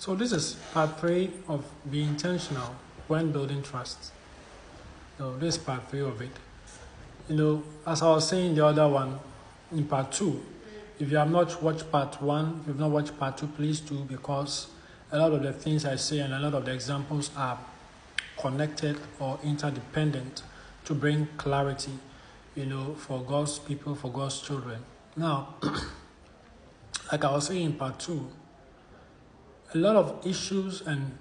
So this is part 3 of being intentional when building trust. So this is part 3 of it. As I was saying the other one, in part 2, if you have not watched part 1, if you've not watched part 2, please do, because a lot of the things I say and a lot of the examples are connected or interdependent to bring clarity, for God's people, for God's children. Now, like I was saying in part 2, a lot of issues and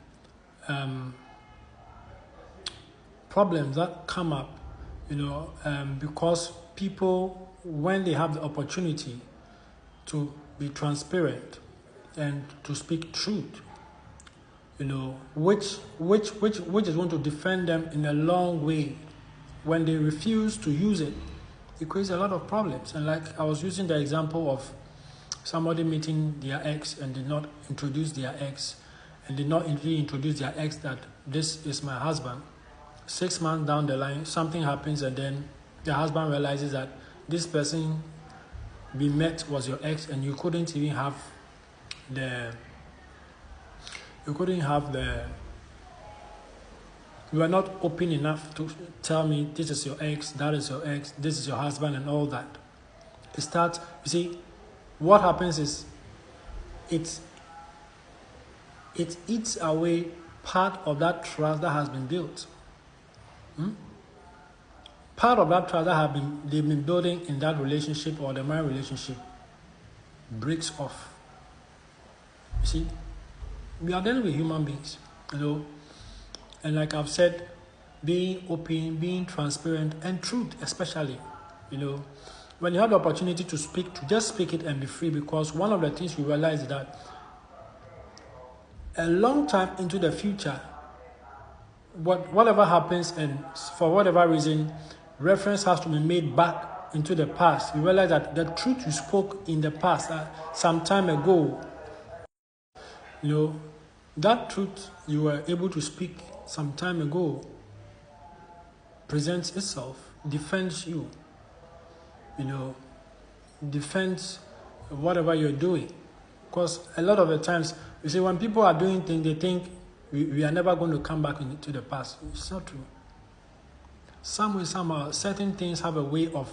problems that come up, because people, when they have the opportunity to be transparent and to speak truth, which is going to defend them in a long way, when they refuse to use it, it creates a lot of problems. And like I was using the example of somebody meeting their ex and did not introduce their ex, and did not introduce their ex that this is my husband. 6 months down the line, something happens, and then the husband realizes that this person we met was your ex, and you couldn't even have you are not open enough to tell me this is your ex, that is your ex, this is your husband, and all that. It starts, you see, what happens is it eats away part of that trust that has been built. Part of that trust that they've been building in that relationship or the marriage relationship breaks off. You see, we are dealing with human beings, and like I've said, being open, being transparent, and truth especially, when you have the opportunity to speak, to just speak it and be free, because one of the things you realize is that a long time into the future, whatever happens, and for whatever reason, reference has to be made back into the past, you realize that the truth you spoke in the past, some time ago, that truth you were able to speak some time ago presents itself, defends you, defends whatever you're doing. Because a lot of the times, you see, when people are doing things, they think we are never going to come back into the past. It's not true. Somehow, certain things have a way of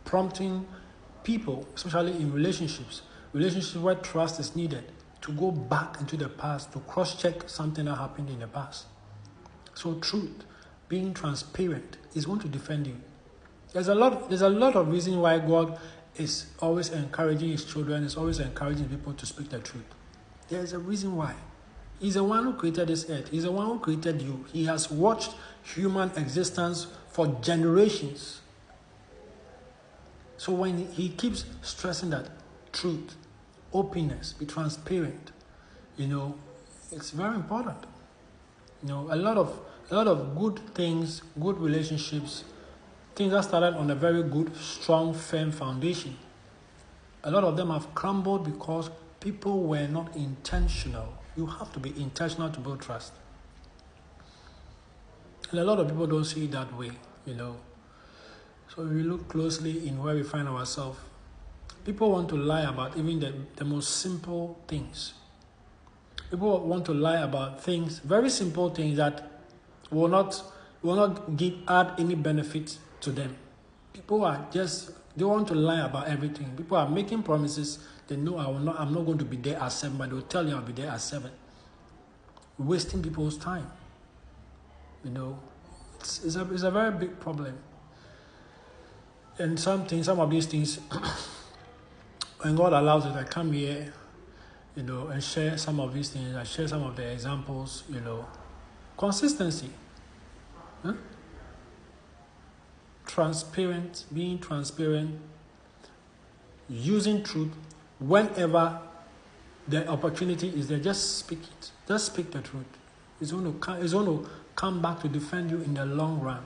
prompting people, especially in relationships where trust is needed, to go back into the past, to cross-check something that happened in the past. So truth, being transparent, is going to defend you. There's a lot of reasons why God is always encouraging his children, is always encouraging people to speak the truth. There's a reason why. He's the one who created this earth. He's the one who created you. He has watched human existence for generations. So when he keeps stressing that truth, openness, be transparent, it's very important. A lot of good things, good relationships, things that started on a very good, strong, firm foundation, a lot of them have crumbled because people were not intentional. You have to be intentional to build trust. And a lot of people don't see it that way, So if we look closely in where we find ourselves, people want to lie about even the most simple things. People want to lie about things, very simple things that will not add any benefit to them. People they want to lie about everything. People are making promises. They know I'm not going to be there at 7, but they'll tell you I'll be there at 7. Wasting people's time. It's a very big problem. And some of these things, when God allows it, I come here, and share some of these things. I share some of the examples, Consistency. Transparent, being transparent, using truth whenever the opportunity is there. Just speak it. Just speak the truth. It's going to come back to defend you in the long run.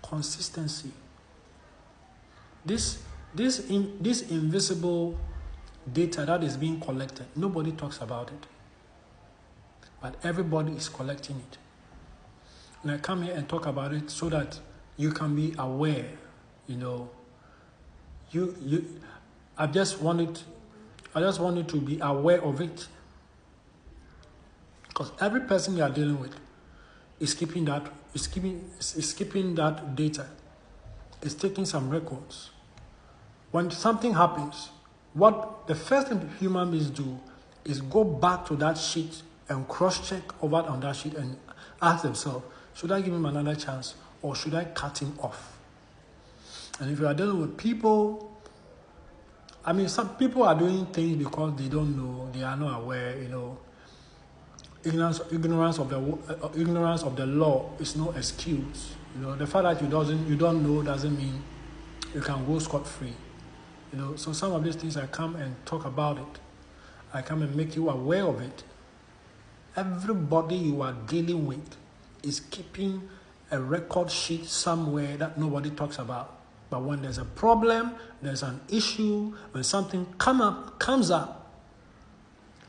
Consistency. This invisible data that is being collected, nobody talks about it, but everybody is collecting it. And I come here and talk about it so that you can be aware. I just want you to be aware of it. Because every person you are dealing with is keeping that data. It's taking some records. When something happens, what the first thing human beings do is go back to that sheet and cross-check over on that sheet and ask themselves, should I give him another chance or should I cut him off? And if you are dealing with people, some people are doing things because they don't know, they are not aware, Ignorance of the law is no excuse. The fact that you don't know doesn't mean you can go scot-free. So some of these things I come and talk about it. I come and make you aware of it. Everybody you are dealing with is keeping a record sheet somewhere that nobody talks about. But when there's a problem, there's an issue, when something comes up,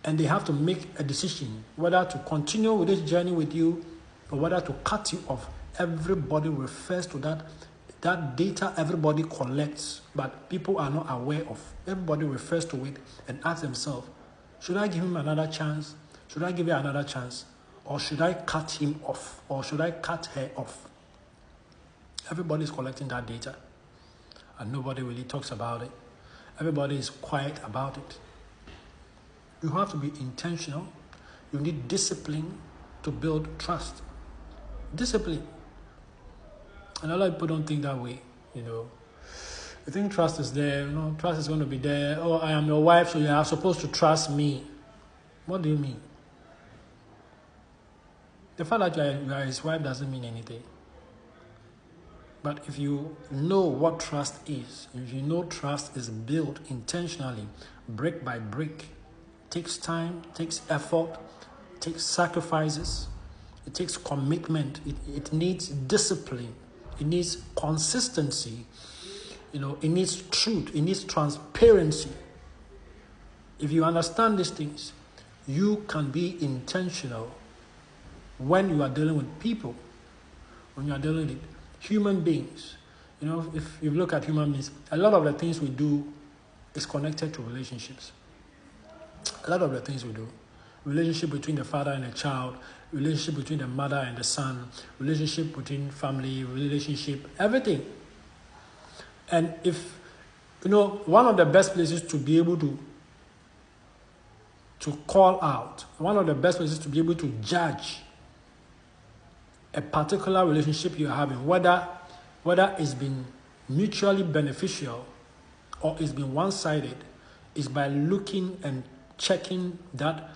and they have to make a decision whether to continue with this journey with you or whether to cut you off, everybody refers to that data everybody collects, but people are not aware of. Everybody refers to it and asks themselves, should I give him another chance? Should I give her another chance? Or should I cut him off? Or should I cut her off? Everybody is collecting that data. And nobody really talks about it. Everybody is quiet about it. You have to be intentional. You need discipline to build trust. Discipline. And a lot of people don't think that way, You think trust is there, trust is going to be there. Oh, I am your wife, so you are supposed to trust me. What do you mean? The fact that you are his wife doesn't mean anything. But if you know what trust is, if you know trust is built intentionally, brick by brick, takes time, takes effort, takes sacrifices, it takes commitment, it needs discipline, it needs consistency, it needs truth, it needs transparency. If you understand these things, you can be intentional when you are dealing with people, when you are dealing with human beings. If you look at human beings, a lot of the things we do is connected to relationships. A lot of the things we do. Relationship between the father and the child, relationship between the mother and the son, relationship between family, relationship, everything. And if, one of the best places to be able to call out, one of the best places to be able to judge a particular relationship you're having, whether it's been mutually beneficial or it's been one-sided, is by looking and checking that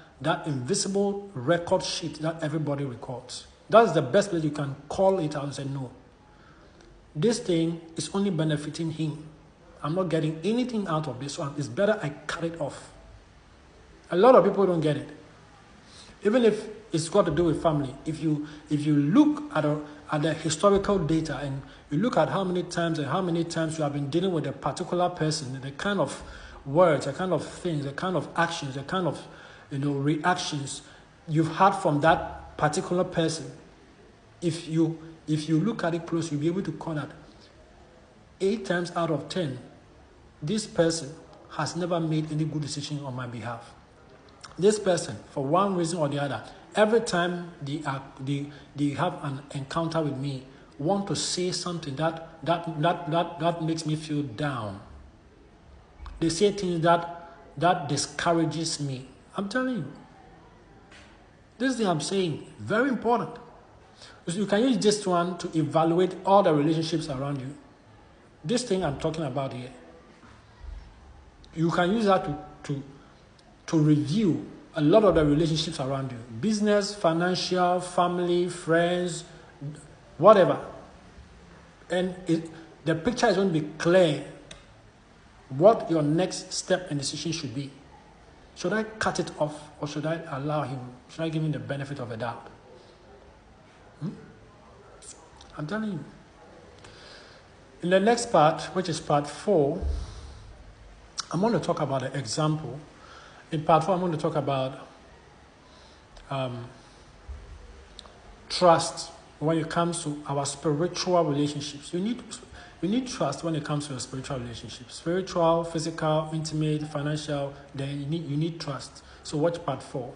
invisible record sheet that everybody records. That's the best place you can call it out and say, no, this thing is only benefiting him. I'm not getting anything out of this one. It's better I cut it off. A lot of people don't get it. Even if it's got to do with family. If you look at the historical data and you look at how many times you have been dealing with a particular person, the kind of words, the kind of things, the kind of actions, the kind of reactions you've had from that particular person, if you look at it close, you'll be able to call that 8 times out of 10, this person has never made any good decision on my behalf. This person, for one reason or the other, every time they have an encounter with me, want to say something that makes me feel down. They say things that discourages me. I'm telling you. This thing I'm saying, very important. You can use this one to evaluate all the relationships around you. This thing I'm talking about here. You can use that to review a lot of the relationships around you. Business, financial, family, friends, whatever. And the picture is going to be clear what your next step and decision should be. Should I cut it off or should I allow him? Should I give him the benefit of the doubt? I'm telling you. In the next part, which is part 4, I'm going to talk about an example. In part 4, I'm going to talk about trust when it comes to our spiritual relationships. You need trust when it comes to your spiritual relationships. Spiritual, physical, intimate, financial, then you need trust. So watch part 4.